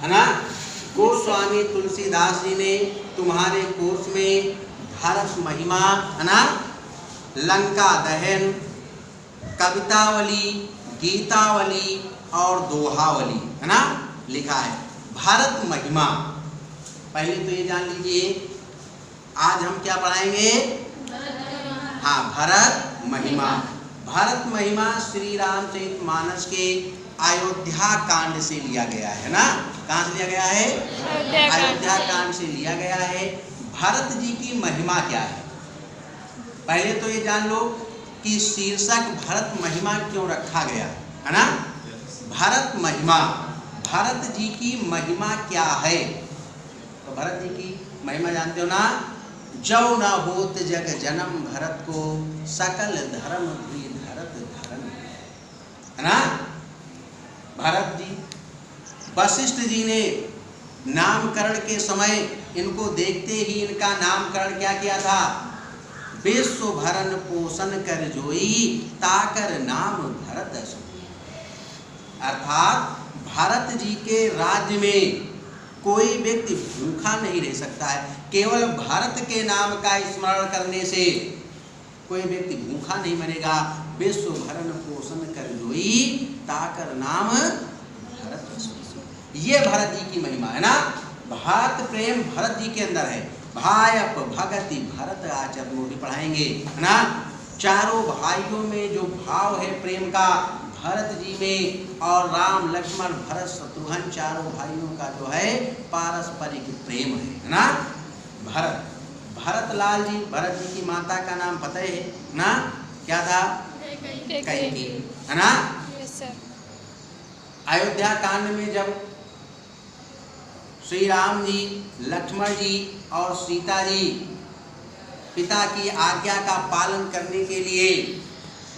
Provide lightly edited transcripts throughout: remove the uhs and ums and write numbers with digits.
है ना। गोस्वामी तुलसीदास जी ने तुम्हारे कोर्स में भारत महिमा, है ना, लंका दहन, कवितावली, गीतावली और दोहावली, है ना, लिखा है। भारत महिमा, पहले तो ये जान लीजिए, आज हम क्या पढ़ाएंगे? हाँ, भारत महिमा। भारत महिमा श्री रामचरितमानस के अयोध्या कांड से लिया गया है ना। कहाँ से लिया गया है? अयोध्या कांड से लिया गया है। भारत जी की महिमा क्या है? पहले तो ये जान लो कि शीर्षक भारत महिमा क्यों रखा गया है ना। भारत महिमा, भारत जी की महिमा क्या है? तो भरत जी की महिमा जानते हो ना। जौ न होत जग जन्म भरत को, सकल धर्म भी धरत धर्म, है ना। भरत जी, वशिष्ठ जी ने नामकरण के समय इनको देखते ही इनका नामकरण क्या किया था? विश्व भरण पोषण कर जोई, ताकर नाम भरत सोई। अर्थात भारत जी के राज्य में कोई व्यक्ति भूखा नहीं रह सकता है। केवल भारत के नाम का स्मरण करने से कोई व्यक्ति भूखा नहीं मरेगा। विश्व भरण पोषण कर जोई, ताकर नाम भरत सोई। ये भरत जी की महिमा है ना। भारत प्रेम भरत जी के अंदर है। भायप भगति भरत आचरण भी पढ़ाएंगे, है ना। चारों भाइयों में जो भाव है प्रेम का, भरत जी में, और राम लक्ष्मण भरत शत्रुघ्न चारों भाइयों का जो है पारस्परिक प्रेम है ना। भरत, भरत लाल जी, भरत जी की माता का नाम पता है ना, क्या था? कैकेयी, है ना। अयोध्या कांड में जब श्री राम जी, लक्ष्मण जी और सीता जी पिता की आज्ञा का पालन करने के लिए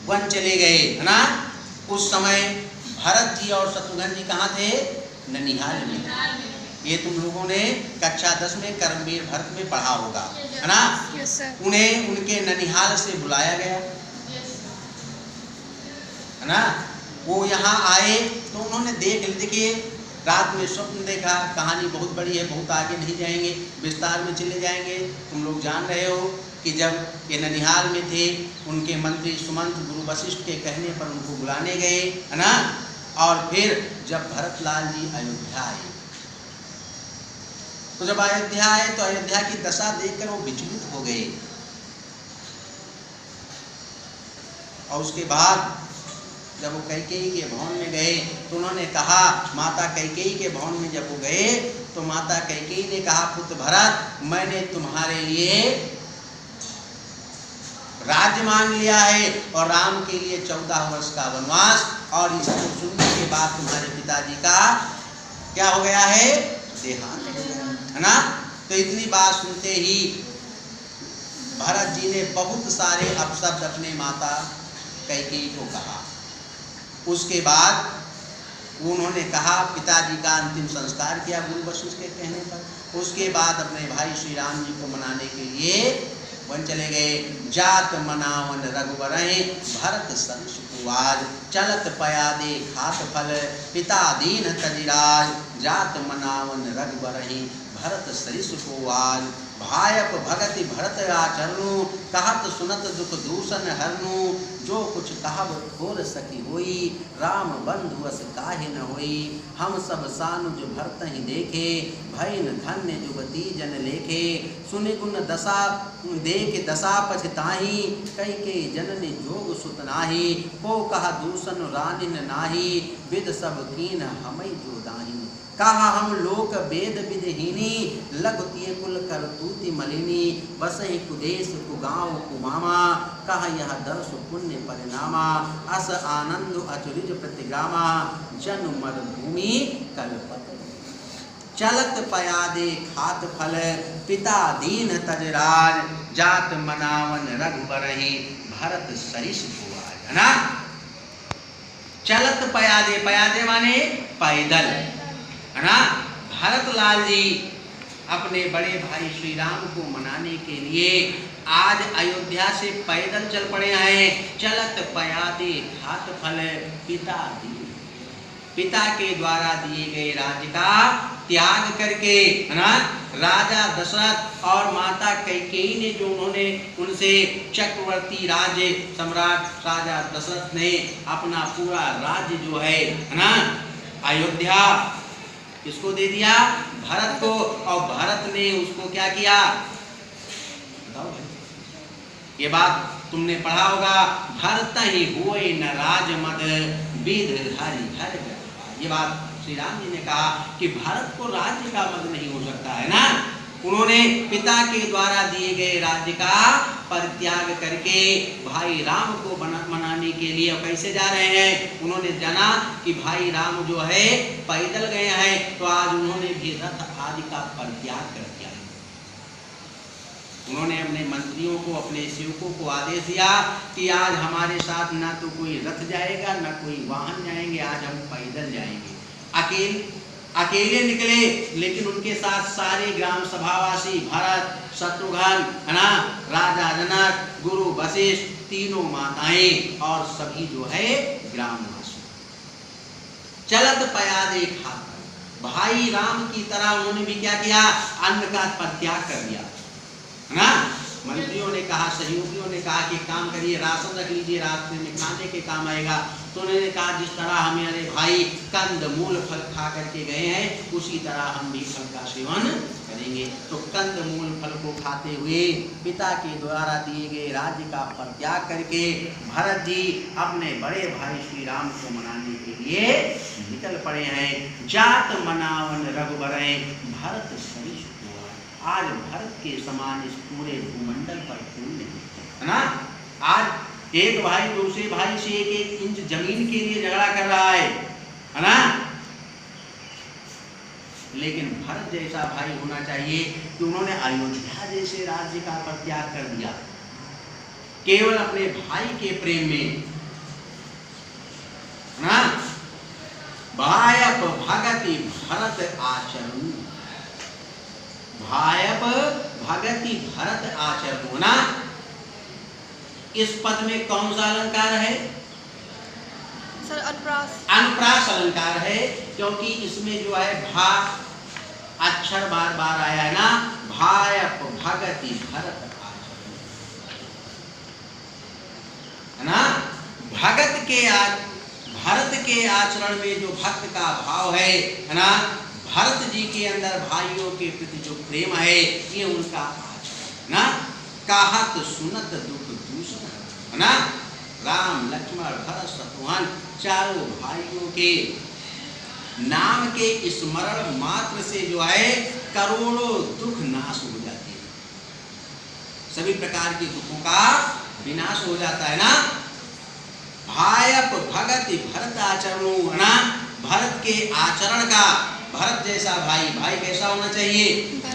वन चले गए, है ना। उस समय भरत जी और शत्रुघ्न जी कहाँ थे? ननिहाल में। ये तुम लोगों ने कक्षा 10 में कर्मवीर भरत में पढ़ा होगा, है ना। उन्हें उनके ननिहाल से बुलाया गया, है ना। वो यहाँ आए तो उन्होंने देखिए रात में स्वप्न देखा। कहानी बहुत बड़ी है, बहुत आगे नहीं जाएंगे, विस्तार में चले जाएंगे। तुम लोग जान रहे हो कि जब ये ननिहाल में थे, उनके मंत्री सुमंत गुरु वशिष्ठ के कहने पर उनको बुलाने गए, है ना। और फिर जब भरतलाल जी अयोध्या आए, तो जब अयोध्या आए तो अयोध्या की दशा देखकर वो विचलित हो गए। और उसके बाद जब वो कैकेयी के भवन में गए तो उन्होंने कहा, माता कैकेयी के भवन में जब वो गए तो माता कैकेयी ने कहा, पुत्र भरत, मैंने तुम्हारे लिए राज्य मांग लिया है और राम के लिए 14 वर्ष का वनवास, और इसको सुनने के बाद तुम्हारे पिताजी का क्या हो गया है? देहांत, है ना। तो इतनी बात सुनते ही भरत जी ने बहुत सारे अपशब्द अपने माता कैकेयी को कहा। उसके बाद उन्होंने कहा, पिताजी का अंतिम संस्कार किया गुरु वशिष्ठ के कहने पर। उसके बाद अपने भाई श्री राम जी को मनाने के लिए वन चले गए। जात मनावन रघुबरहि, भरत सरिस कुवाज, चलत पयादे खात फल, पिता दीन तजिराज। जात मनावन रघुबरहि, भरत सरिस कुवाज, भायप भगति भरत आचरणु, कहत सुनत दुख दूषण हरनु। जो कुछ कहब खोल सकी होई, राम बंधु अस काहे न होई। हम सब सानुज भरत ही देखे, भैन धन्य जुगति जन लेखे। सुनि गुण दशा देख दशा पछताही, कैकेयी जननी जोग सुत नाही। को कहा दूषण रानिन नाही, विद सब कीन हमई जो दाही। कहा हम लोक वेद विदहीनी, लघुतिय कुल करतूति मलिनी। बसहि कुदेश कुगाँव कुमामा, कहा यह दर्श पुण्य परिणामा। अस आनंद अचुरिज प्रतिग्रामा, जन मर भूमि कल्पत। चलत पयादे खात फल, पिता दीन तजराज। जात मनावन रघुबरहि, भरत सरिस कुवाज, है ना। चलत पयादे, पयादे माने पैदल, है ना। भरतलाल जी अपने बड़े भाई श्री राम को मनाने के लिए आज अयोध्या से पैदल चल पड़े हैं। चलत पयादे खात फल, पिता दीन, पिता के द्वारा दिए गए राज्य का त्याग करके, है ना, राजा दशरथ और माता कैकेयी ने जो उन्होंने उनसे चक्रवर्ती राज्य सम्राट राजा दशरथ ने अपना पूरा राज्य जो है ना, अयोध्या किसको दे दिया? भरत को। और भरत ने उसको क्या किया? बताओ भाई, ये बात तुमने पढ़ा होगा, भरत ही हुए न राजमद विद हरि हर। ये बात श्री राम जी ने कहा कि भरत को राज्य का मद नहीं हो सकता है ना। उन्होंने पिता के द्वारा दिए गए राज्य का परित्याग करके भाई राम को मनाने के लिए कैसे जा रहे हैं? उन्होंने जाना कि भाई राम जो है पैदल गए हैं, तो आज उन्होंने भी रथ आदि का परित्याग कर दिया। उन्होंने अपने मंत्रियों को, अपने सेवकों को आदेश दिया कि आज हमारे साथ ना तो कोई रथ जाएगा ना कोई वाहन जाएंगे, आज हम पैदल जाएंगे। अकेले निकले, लेकिन उनके साथ सारे ग्राम सभावासी, भरत, शत्रुघ्न, है ना, राजा जनक, गुरु वशिष्ठ, तीनों माताएं और सभी जो है ग्रामवासी। चलत पयाद एक हाथ, भाई राम की तरह उन्होंने भी क्या किया? अन्न का परित्याग कर दिया, है ना। मंत्रियों ने कहा, सहयोगियों ने कहा कि काम करिए, राशन रख लीजिए, रास्ते में खाने के काम आएगा। तो उन्होंने कहा जिस तरह हमारे भाई कंद मूल फल खा करके गए हैं, उसी तरह हम भी फल का सेवन करेंगे। तो कंद मूल फल को खाते हुए पिता के द्वारा दिए गए राज्य का परित्याग करके भरत जी अपने बड़े भाई श्री राम को मनाने के लिए निकल पड़े हैं। जात मनावन रघुबरय भरत सरिष। आज भरत के समान इस पूरे भूमंडल पर कोई नहीं है ना। आज एक भाई दूसरे भाई से एक इंच जमीन के लिए झगड़ा कर रहा है ना। लेकिन भरत जैसा भाई होना चाहिए कि उन्होंने अयोध्या जैसे राज्य का परित्याग कर दिया केवल अपने भाई के प्रेम में ना। भायप भगति भरत आचरण, भायप भगति भरत आचरण ना। इस पद में कौन सा अलंकार है? सर अनुप्रास। अनुप्रास अलंकार है, क्योंकि इसमें जो है भा अक्षर बार बार आया है ना। भायप भगति भरत आचरण, है ना। भरत के आचरण में जो भक्त का भाव है ना, भरत जी के अंदर भाइयों के प्रति जो प्रेम है, ये उनका आचरण ना। कहत सुनत दुख दूषण, है ना। राम लक्ष्मण भरत शत्रुघ्न चारों भाइयों के नाम के स्मरण मात्र से जो है करोड़ों दुख नाश हो जाते हैं, सभी प्रकार के दुखों का विनाश हो जाता है ना। भायप भगति भरत आचरण, है ना। भरत के आचरण का, भरत जैसा भाई, भाई कैसा होना चाहिए?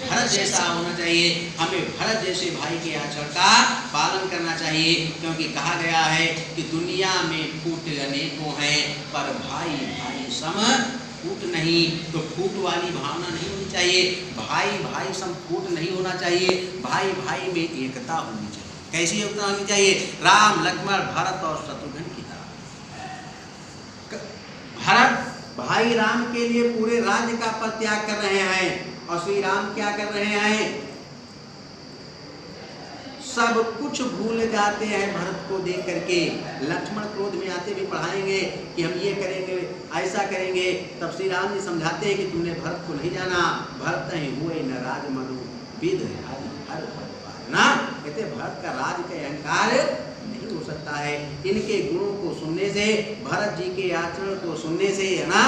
भरत जैसा होना चाहिए। हमें भरत जैसे भाई के आचरण का पालन करना चाहिए, क्योंकि कहा गया है कि दुनिया में फूट अनेकों हैं पर भाई भाई सम फूट नहीं। तो फूट वाली भावना नहीं होनी चाहिए, भाई भाई सम फूट नहीं होना चाहिए। भाई भाई में एकता होनी चाहिए। कैसी एकता होनी चाहिए? राम लक्ष्मण भरत और शत्रुघ्न की तरह। भरत भाई राम के लिए पूरे राज्य का परित्याग कर रहे हैं, और श्री राम क्या कर रहे हैं? सब कुछ भूल जाते हैं भरत को देख करके। लक्ष्मण क्रोध में आते भी पढ़ाएंगे कि हम ये करेंगे, ऐसा करेंगे। तब श्री राम जी समझाते हैं कि तुमने भरत को नहीं जाना, भरत ही हुए न राज मधु विद हर ना। कहते भरत का राज का अहंकार नहीं हो सकता है। इनके गुणों को सुनने से, भरत जी के आचरण को सुनने से, है ना,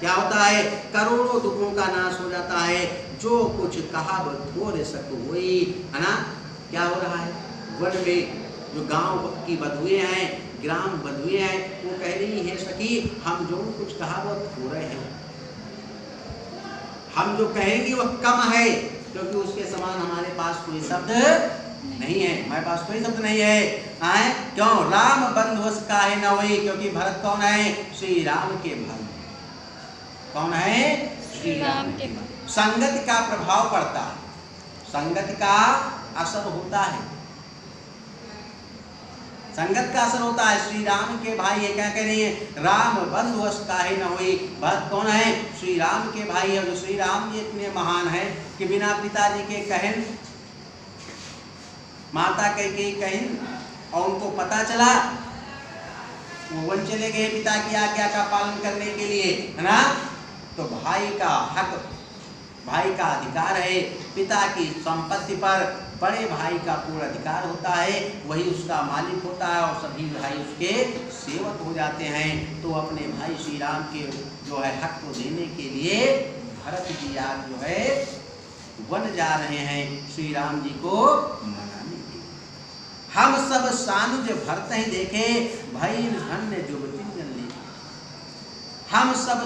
क्या होता है? करोड़ों दुखों का नाश हो जाता है। जो कुछ कहा थोड़े सक हुई, है ना। क्या हो रहा है? वन में जो गांव की बधुए हैं, ग्राम बधुए हैं, वो कह रही है सखी हम जो कुछ कहा वो थोड़े हैं, हम जो कहेंगे वो कम है, क्योंकि उसके समान हमारे पास कोई शब्द नहीं है, हमारे पास कोई शब्द नहीं है। आए क्यों? राम बंधुस काहे न होई, क्योंकि भरत कौन है? श्री राम के बंधु। कौन है? श्री राम के बंधु। संगति का प्रभाव पड़ता है, संगति का असर होता है। संगत का असर होता है। श्री राम के भाई ये क्या कह रही है, राम बंधु अस काहे न हुई। भक्त कौन है, श्री राम के भाई है। जो श्री राम जी इतने महान है कि बिना पिताजी के कहन, माता कैकेयी कहन, और उनको पता चला वो वन चले गए पिता की आज्ञा का पालन करने के लिए, है ना। तो भाई का हक, भाई का अधिकार है पिता की संपत्ति पर, बड़े भाई का पूर्ण अधिकार होता है, वही उसका मालिक होता है और सभी भाई उसके सेवक हो जाते हैं। तो अपने भाई श्री राम के जो है हक को देने के लिए भरत जी आज जो है वन जा रहे हैं श्री राम जी को मनाने के लिए। हम सब सानुज भरत ही देखे, भई धन्य जुगति जन ले। हम सब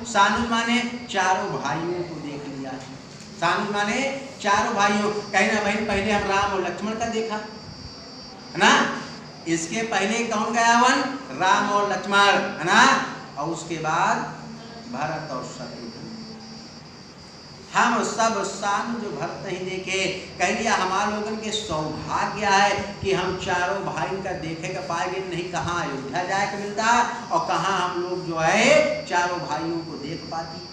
सानुज माने चारों भाइयों को देख लिया। सानुज माने चारों भाइयों, कहना बहन पहले हम राम और लक्ष्मण का देखा, है ना। इसके पहले कौन गया वन, राम और लक्ष्मण, है ना। और उसके बाद भरत और शत्रुघ्न। हम सब सानुज भरत ही देखे, कह दिया हमारे लोगन के सौभाग्य है कि हम चारों भाई का देखे का पाएंगे नहीं, कहाँ अयोध्या जाए के मिलता और कहाँ हम लोग जो है चारों भाइयों को देख पाती।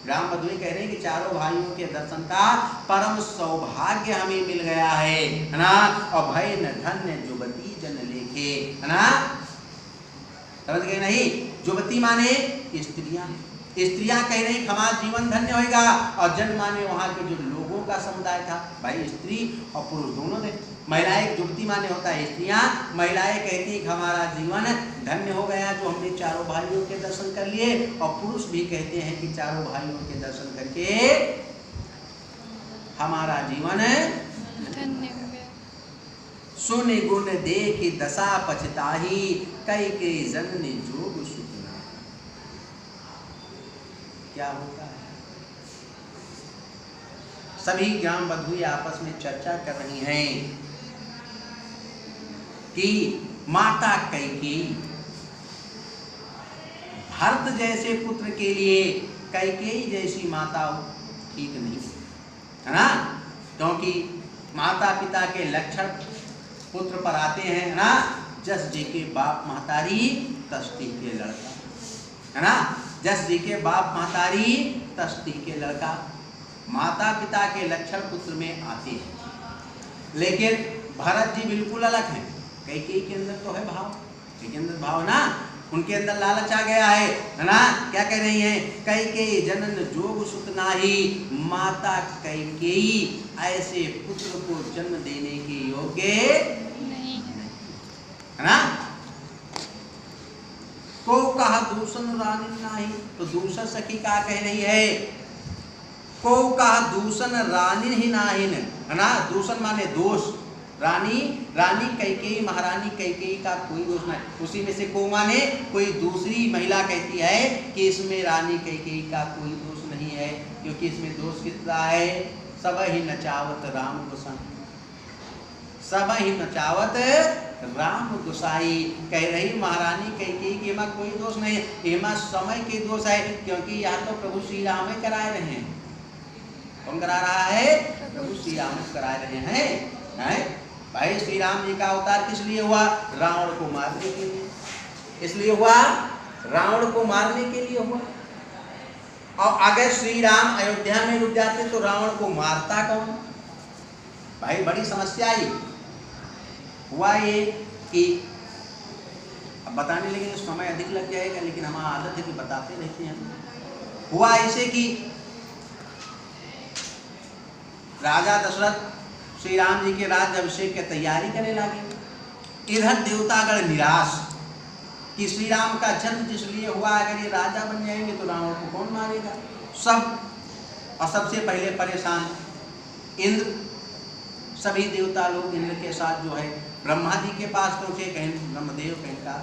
राम बधुई कह रहे हैं कि चारों भाइयों के दर्शन का परम सौभाग्य हमें मिल गया है ना। और भय न धन्य जुबती जन लेखे, है ना। समझ गए नहीं, जुबती माने स्त्रियां, स्त्रियां कह रही हमारा जीवन धन्य होगा, और जन माने वहां के जो लोगों का समुदाय था, भाई स्त्री और पुरुष दोनों ने। महिलाएं, जुबती माने होता है स्त्रियां, महिलाएं कहती कि हमारा जीवन धन्य हो गया जो हमने चारों भाइयों के दर्शन कर लिए, और पुरुष भी कहते हैं कि चारों भाइयों के दर्शन करके हमारा जीवन धन्य हो गया। सुन गुण देख दशा पछताही, कई के जननी जोग सुतना। क्या होता है, सभी ग्राम बधुई आपस में चर्चा कर रही हैं कि माता कैकेयी भरत जैसे पुत्र के लिए कैकेयी जैसी माता ठीक नहीं, है ना। क्योंकि माता पिता के लक्षण पुत्र पर आते हैं, है ना। जस जी के बाप महतारी तस्ती के लड़का, है ना। जस जी के बाप महतारी तस्ती के लड़का, माता पिता के लक्षण पुत्र में आते हैं। लेकिन भरत जी बिल्कुल अलग हैं। कैकेयी के अंदर तो है भाव, के अंदर भाव ना, उनके अंदर लालच आ गया है ना। क्या कह रही हैं, कैकेयी जनन जोग सुत नाही, माता कैकेयी ऐसे पुत्र को जन्म देने के योग्य नहीं है ना। को कहा दूषण रानी नाही, तो दूसर सखी का कह रही है, को कहा दूषण रानी ही नाहिन, है ना। दूषण माने दोष, रानी, रानी कैकेयी, महारानी कैकेयी का कोई दोष नहीं। उसी में से को माने कोई दूसरी महिला कहती है कि इसमें रानी कैकेयी का कोई दोष नहीं है, क्योंकि इसमें दोष कितना है, सब ही नचावत राम गोसाई, सब ही नचावत राम गोसाई। कह रही महारानी कैकेयी कि एमा कोई दोष नहीं है, एमा समय के दोष है, क्योंकि यहाँ तो प्रभु श्री राम कराए रहे हैं। कौन करा रहा है, प्रभु श्री राम कराए रहे हैं। भाई श्री राम जी का अवतार किस लिए हुआ, रावण को मारने के लिए, इसलिए हुआ रावण को मारने के लिए हुआ। और अगर श्री राम अयोध्या में रुक जाते तो रावण को मारता कौन। भाई बड़ी समस्या आई। हुआ ये कि अब बताने लगे तो समय अधिक लग जाएगा, लेकिन हमारा आदत है कि बताते रहते हैं। हुआ ऐसे कि राजा दशरथ श्री राम जी के राज्याभिषेक की तैयारी करने लगे। इधर देवतागण निराश कि श्री राम का जन्म जिस लिए हुआ, अगर ये राजा बन जाएंगे तो रावण को कौन मारेगा। सब, और सबसे पहले परेशान इंद्र, सभी देवता लोग इंद्र के साथ जो है ब्रह्मा जी के पास पहुंचे। कहें ब्रह्मदेव, कहें का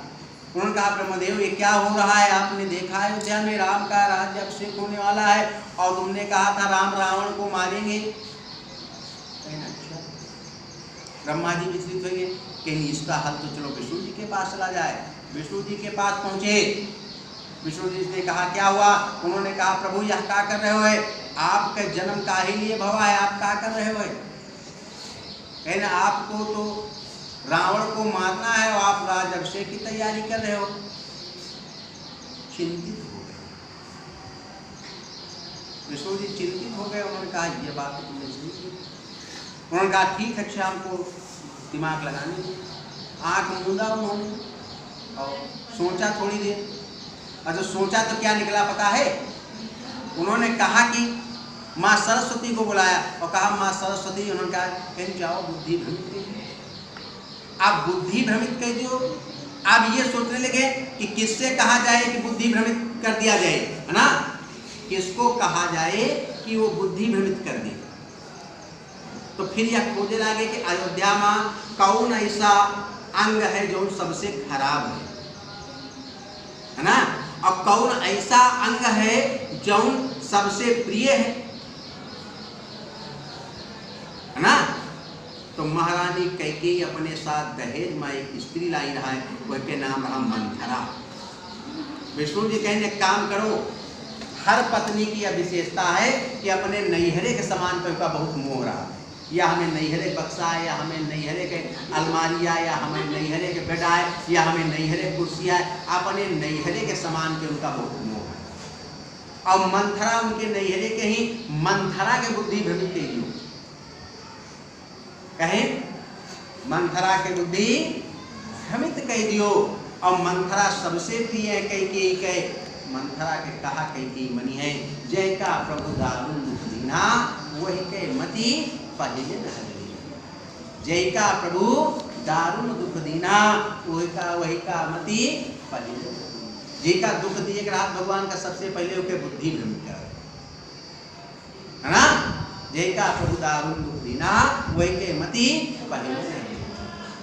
उन्होंने कहा ब्रह्मदेव ये क्या हो रहा है, आपने देखा है अयोध्या में राम का राज्याभिषेक होने वाला है और तुमने कहा था राम रावण को मारेंगे। ब्रह्मा जी विचलित हुए कि इसका हल तो चलो विष्णु जी के पास चला जाए। विष्णु जी के पास पहुंचे, विष्णु जी ने कहा क्या हुआ। उन्होंने कहा प्रभु यह क्या कर रहे हो, आपके जन्म का ही लिए भवा है, आप क्या कर रहे हो। कहना आपको तो रावण को मारना है और आप राज्याभिषेक की तैयारी कर रहे हो। चिंतित हो गए विष्णु जी, चिंतित हो गए। उन्होंने कहा ये बात तो तुमने सही की। उन्होंने कहा ठीक है, अच्छा हमको दिमाग लगाने दो। आँख मूंदा उन्होंने और सोचा थोड़ी देर। और जो सोचा तो क्या निकला पता है? उन्होंने कहा कि माँ सरस्वती को बुलाया और कहा माँ सरस्वती, उन्होंने कहा कहीं जाओ बुद्धि भ्रमित कर दियो। आप बुद्धि भ्रमित कर दियो। आप ये सोचने लगे कि किससे कहा जाए कि बुद्धि भ्रमित कर दिया जाए, है ना? किसको कहा जाए कि वो बुद्धि भ्रमित कर दे। तो फिर यह खोजे लगे कि अयोध्या में कौन ऐसा अंग है जो सबसे खराब है ना? और कौन ऐसा अंग है जो सबसे प्रिय है ना? तो महारानी कैकेयी अपने साथ दहेज में एक स्त्री लाई रहा है, उसके नाम रहा मंथरा। विष्णु जी कहने काम करो, हर पत्नी की यह विशेषता है कि अपने नैहरे के समान पर उसका बहुत मोह रहा है। या हमें नैहरे बक्सा है, या हमें नैहरे के अलमारियाँ, या हमें नैहरे के बेड है, या हमें नैहरे कुर्सियाँ है। अपने नैहरे के समान के उनका बहुत मोह है। और मंथरा उनके नैहरे के ही मंथरा के बुद्धि भ्रमित के लिए कहे मंथरा के बुद्धि भ्रमित कह दियो। और मंथरा सबसे प्रिय है कैकेयी के। मंथरा के कहा कैकेयी मनी है, जय का प्रभु दारुण दुख दीना वही के मति पहिले न हरि। जय का प्रभु दारुण दुख दीना वही का मति पहिले। जय का दुख दिए रात भगवान का सबसे पहले उनके बुद्धि भ्रमित कर, है ना? जय का प्रभु दारुण दुख दीना वही के मति पहिले।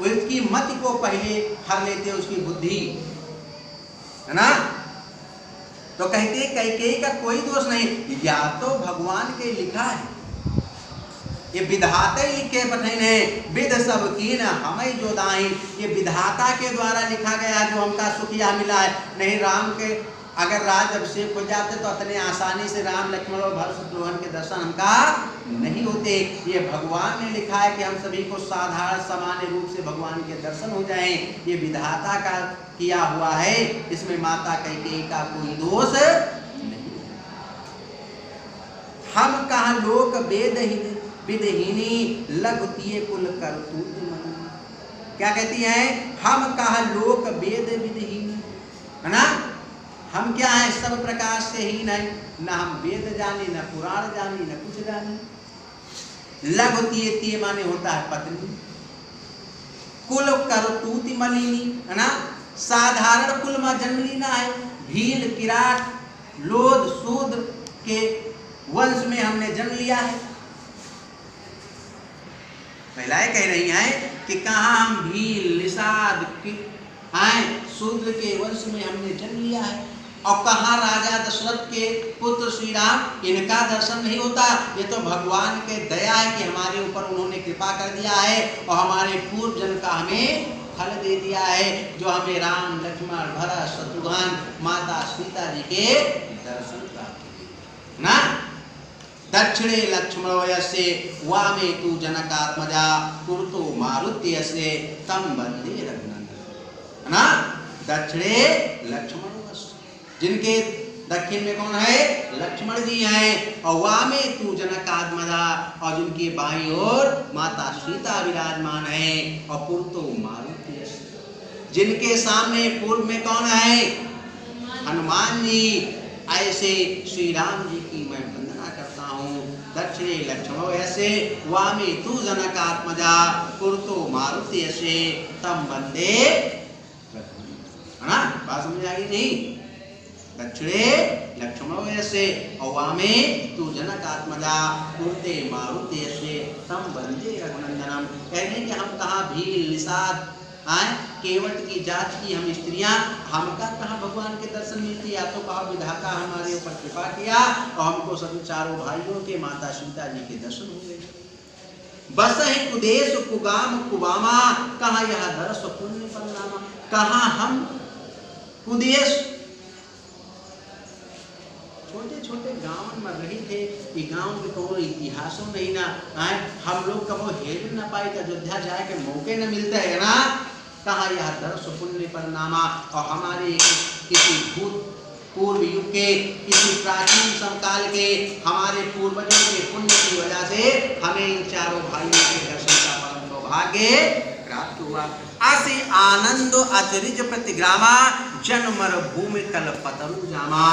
उसकी मति को पहले हर लेते, उसकी बुद्धि, है ना? तो कहते कैकेयी का कोई दोष नहीं, या तो भगवान के लिखा है, ये विधाता लिखे पठन है। विध सब कीन हमें जो दाई, ये विधाता के द्वारा लिखा गया जो हमका सुख यह मिला है। नहीं राम के अगर राज्याभिषेक हो जाते तो इतने आसानी से राम लक्ष्मण और भरत शत्रुघ्न के दर्शन हमका नहीं होते। ये भगवान ने लिखा है कि हम सभी को साधारण सामान्य रूप से भगवान के दर्शन हो जाएं। ये विधाता का किया हुआ है, इसमें माता कैकेयी का कोई दोष नहीं। हम कहा लोक वेदहीन विदहीनी लघुतिये कुल करतूत मनी। क्या कहती है? हम कहा लोक वेद विदहीन, है ना? हम क्या है? सब प्रकार से हीन है, ना हम वेद जाने, ना पुराण जाने, ना कुछ जाने। लघुतिये तिये माने होता है पत्नी, कुल करतूत मलिनी, है ना? साधारण कुल में जन्म लेना है। भील किराट लोध शूद्र के वंश में हमने जन्म लिया है। महिलाएं कह रही हैं कि कहाँ हम भील निषाद शूद्र के वंश में हमने जन्म लिया है। और कहाँ राजा दशरथ के पुत्र श्री राम, इनका दर्शन नहीं होता। ये तो भगवान के दया है कि हमारे ऊपर उन्होंने कृपा कर दिया है और हमारे पूर्व जन्म का हमें फल दे दिया है, जो हमें राम लक्ष्मण भरत शत्रुघ्न माता सीता जी के दर्शन प्राप्त ना। दक्षिणे लक्ष्मणोयसे वामे तू जनकात्मजा कुरुतो मारुत्यसे तम वंदे रघुनंदन, है ना? दक्षिणे लक्ष्मण, जिनके दक्षिण में कौन है? लक्ष्मण जी हैं। और वामे तू जनकात्मजा, और जिनके बाईं ओर माता सीता विराजमान है। और कुरुतो मारुत्यसे, जिनके सामने पूर्व में कौन है? हनुमान जी। ऐसे श्री राम जी की मैं वंदना करता हूँ। दक्षिणे लक्ष्मणो ऐसे वामे तू जनकात्मजा कुरुतो मारुत्यसे तम वंदे, है ना? बात समझ आ गई नहीं? दक्षिणे लक्ष्मणो ऐसे और वामे तू जनकात्मजा कुरुते मारुत्यसे तम वंदे रघुनंदनम। कहने कि हम कहाँ भील निषाद केवट की जात की हम स्त्रियां, हमका कहाँ भगवान के दर्शन मिलती? या तो कहा विधाता हमारे ऊपर कृपा किया और हमको सभी चारों भाइयों के माता सीता जी के दर्शन हो गए। बस है कुदेश कुगाम कुबामा, कहाँ यह दर्श पुण्य परिणामा। कहाँ हम कुदेश छोटे छोटे गाँव में रही थे, ये गाँव में कोनो इतिहासों नहीं ना आए, हम लोग कबो हेर न पाए, अयोध्या जाए के मौके न मिलते है ना, कहाँ यह दर्श पुण्य परिणामा। और हमारे किसी पूर्व युग के, किसी प्राचीन समकाल के हमारे पूर्वजों के पुण्य की वजह से हमें इन चारों भाइयों के दर्शन का परम सौभाग्य प्राप्त हुआ। असी आनंद अतिरिज प्रतिग्रामा जन्मर भूमि कल्पतरु जामा।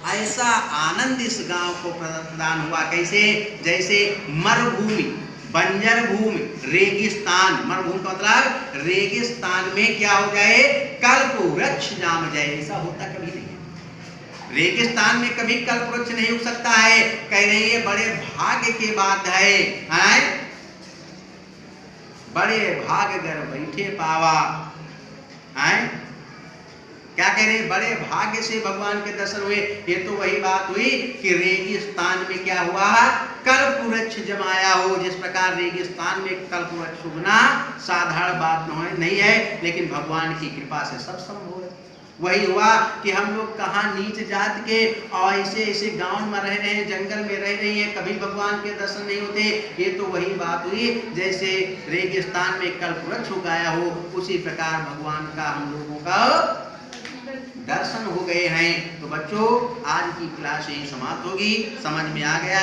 ऐसा आनंद इस गांव को प्रदान हुआ, कैसे? जैसे मरुभूमि, बंजर भूमि, रेगिस्तान, मरुभूमि का मतलब रेगिस्तान में क्या हो जाए? कल्प वृक्ष जाम जाए। ऐसा होता कभी नहीं है, रेगिस्तान में कभी कल्प वृक्ष नहीं उग सकता है। कह रही है बड़े भाग्य के बात है, बड़े भाग्य घर बैठे पावा है। क्या कह रहे? बड़े भाग्य से भगवान के दर्शन हुए। ये तो वही बात हुई कि रेगिस्तान में क्या हुआ? कल्प वृक्ष जमाया हो। जिस प्रकार रेगिस्तान में कल्प वृक्ष उगना साधारण बात नहीं है, लेकिन भगवान की कृपा से सब संभव है। वही हुआ कि हम लोग कहाँ नीच जात के और ऐसे ऐसे गांव में रह रहे हैं, जंगल में रह रही हैं, कभी भगवान के दर्शन नहीं होते। ये तो वही बात हुई जैसे रेगिस्तान में कल्प वृक्ष उगाया हो, उसी प्रकार भगवान का हम लोगों का दर्शन हो गए हैं। तो बच्चों, आज की क्लास यही समाप्त होगी। समझ में आ गया?